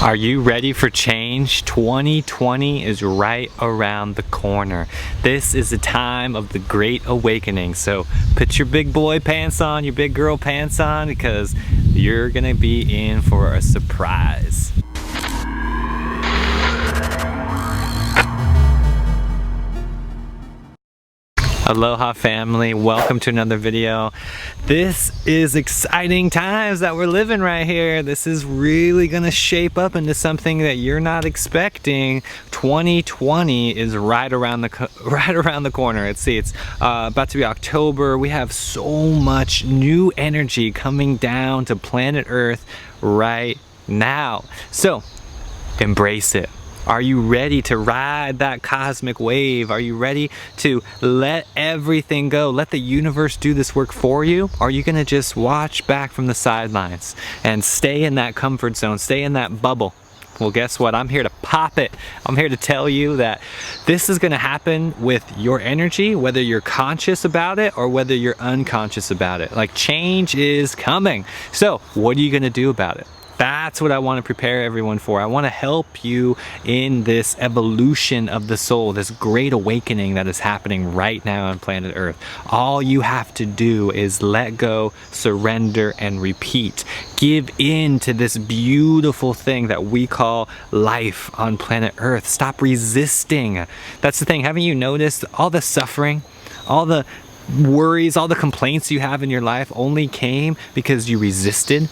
Are you ready for change? 2020 is right around the corner. This is the time of the Great Awakening. So put your big boy pants on, your big girl pants on, because you're gonna be in for a surprise. Aloha family, welcome to another video. This is exciting times that we're living right here. This is really gonna shape up into something that you're not expecting. 2020 is right around the corner. It's about to be October. We have so much new energy coming down to planet Earth right now. So embrace it. Are you ready to ride that cosmic wave? Are you ready to let everything go? Let the universe do this work for you? Or are you gonna just watch back from the sidelines and stay in that comfort zone, stay in that bubble? Well, guess what? I'm here to pop it. I'm here to tell you that this is gonna happen with your energy, whether you're conscious about it or whether you're unconscious about it. Like, change is coming. So what are you gonna do about it? That's what I want to prepare everyone for. I want to help you in this evolution of the soul, this great awakening that is happening right now on planet Earth. All you have to do is let go, surrender, and repeat. Give in to this beautiful thing that we call life on planet Earth. Stop resisting. That's the thing. Haven't you noticed all the suffering, all the worries, all the complaints you have in your life only came because you resisted?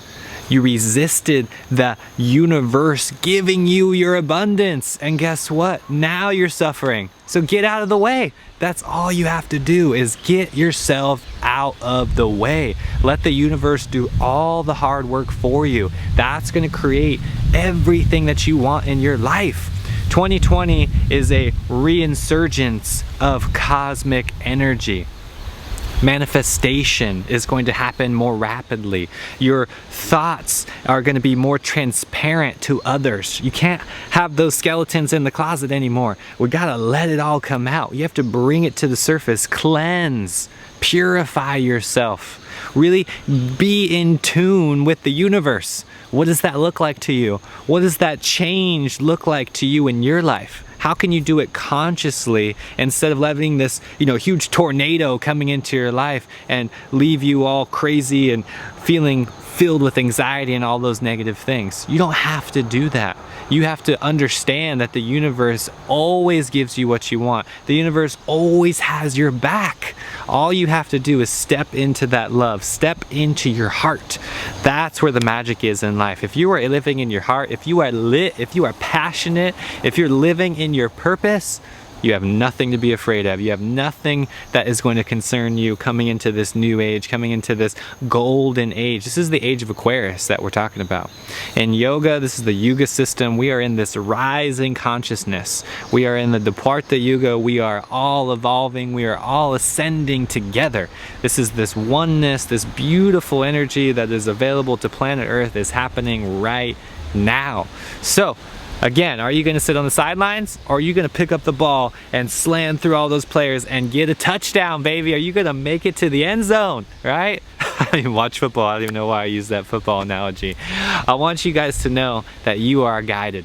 You resisted the universe giving you your abundance. And guess what? Now you're suffering. So get out of the way. That's all you have to do, is get yourself out of the way. Let the universe do all the hard work for you. That's going to create everything that you want in your life. 2020 is a reinsurgence of cosmic energy. Manifestation is going to happen more rapidly. Your thoughts are going to be more transparent to others. You can't have those skeletons in the closet anymore. We gotta let it all come out. You have to bring it to the surface. Cleanse, purify yourself. Really be in tune with the universe. What does that look like to you? What does that change look like to you in your life? How can you do it consciously instead of letting this, huge tornado coming into your life and leave you all crazy and feeling filled with anxiety and all those negative things? You don't have to do that. You have to understand that the universe always gives you what you want. The universe always has your back. All you have to do is step into that love, step into your heart. That's where the magic is in life. If you are living in your heart, if you are lit, if you are passionate, if you're living in your purpose, you have nothing to be afraid of. You have nothing that is going to concern you coming into this new age, coming into this golden age. This is the age of Aquarius that we're talking about. In yoga, this is the Yuga system. We are in this rising consciousness. We are in the Departa Yuga. We are all evolving. We are all ascending together. This is this oneness, this beautiful energy that is available to planet Earth is happening right now. So, again, are you going to sit on the sidelines, or are you going to pick up the ball and slam through all those players and get a touchdown, baby? Are you going to make it to the end zone, right? I don't even watch football. I don't even know why I use that football analogy. I want you guys to know that you are guided.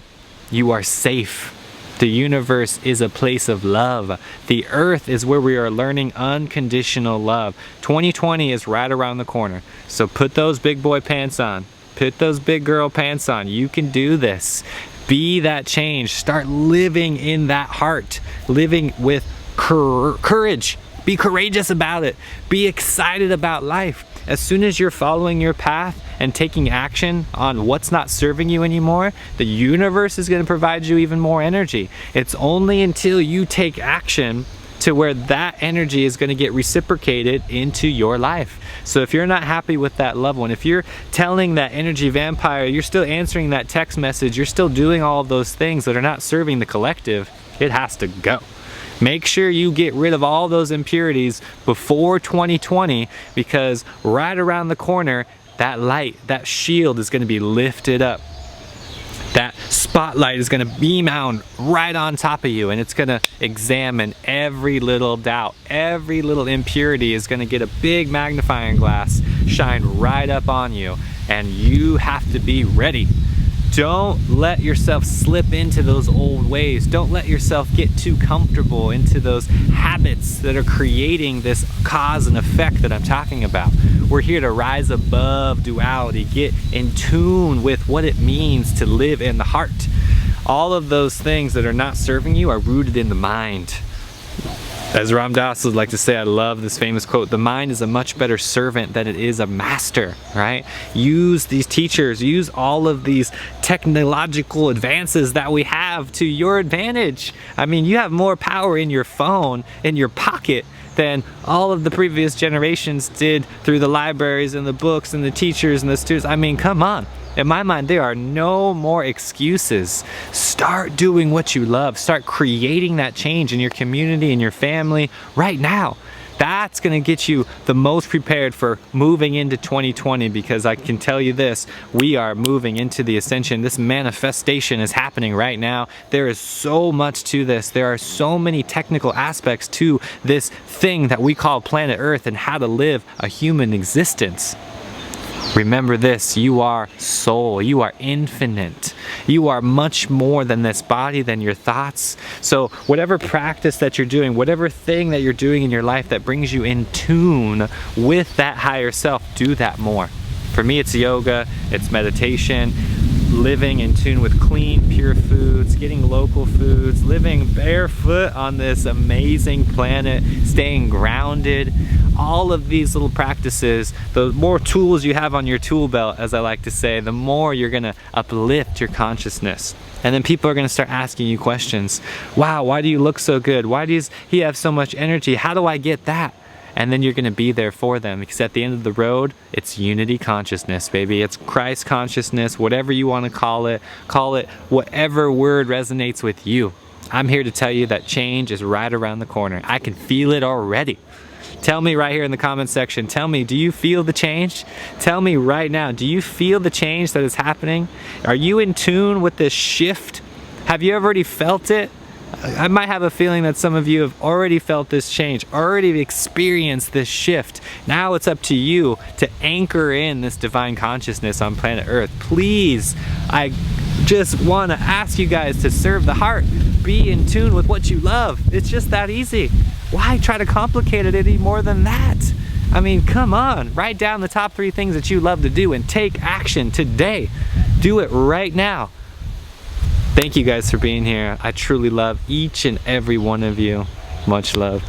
You are safe. The universe is a place of love. The earth is where we are learning unconditional love. 2020 is right around the corner. So put those big boy pants on. Put those big girl pants on. You can do this. Be that change. Start living in that heart. Living with courage. Be courageous about it. Be excited about life. As soon as you're following your path and taking action on what's not serving you anymore, the universe is going to provide you even more energy. It's only until you take action to where that energy is going to get reciprocated into your life. So if you're not happy with that loved one, if you're telling that energy vampire, you're still answering that text message, you're still doing all of those things that are not serving the collective, it has to go. Make sure you get rid of all those impurities before 2020, because right around the corner, that light, that shield is going to be lifted up. That spotlight is going to beam out right on top of you, and it's going to examine every little doubt. Every little impurity is going to get a big magnifying glass shined right up on you, and you have to be ready Don't let yourself slip into those old ways. Don't let yourself get too comfortable into those habits that are creating this cause and effect that I'm talking about. We're here to rise above duality, get in tune with what it means to live in the heart. All of those things that are not serving you are rooted in the mind. As Ram Dass would like to say, I love this famous quote, the mind is a much better servant than it is a master, right? Use these teachers, use all of these technological advances that we have to your advantage. I mean, you have more power in your phone, in your pocket, than all of the previous generations did through the libraries and the books and the teachers and the students. I mean, come on. In my mind, there are no more excuses. Start doing what you love. Start creating that change in your community, in your family, right now. That's gonna get you the most prepared for moving into 2020, because I can tell you this, we are moving into the ascension. This manifestation is happening right now. There is so much to this. There are so many technical aspects to this thing that we call planet Earth and how to live a human existence. Remember this, you are soul, you are infinite. You are much more than this body, than your thoughts. So whatever practice that you're doing, whatever thing that you're doing in your life that brings you in tune with that higher self, do that more. For me, it's yoga, it's meditation, living in tune with clean, pure foods, getting local foods, living barefoot on this amazing planet, staying grounded. All of these little practices, the more tools you have on your tool belt, as I like to say, the more you're gonna uplift your consciousness. And then people are gonna start asking you questions. Wow, why do you look so good? Why does he have so much energy? How do I get that? And then you're gonna be there for them, because at the end of the road, it's unity consciousness, baby. It's Christ consciousness, whatever you wanna call it whatever word resonates with you. I'm here to tell you that change is right around the corner. I can feel it already. Tell me right here in the comment section, tell me, do you feel the change? Tell me right now, do you feel the change that is happening? Are you in tune with this shift? Have you already felt it? I might have a feeling that some of you have already felt this change, already experienced this shift. Now it's up to you to anchor in this divine consciousness on planet Earth. Please, I just want to ask you guys to serve the heart. Be in tune with what you love. It's just that easy. Why try to complicate it any more than that? I mean, come on. Write down the top 3 things that you love to do and take action today. Do it right now. Thank you guys for being here. I truly love each and every one of you. Much love.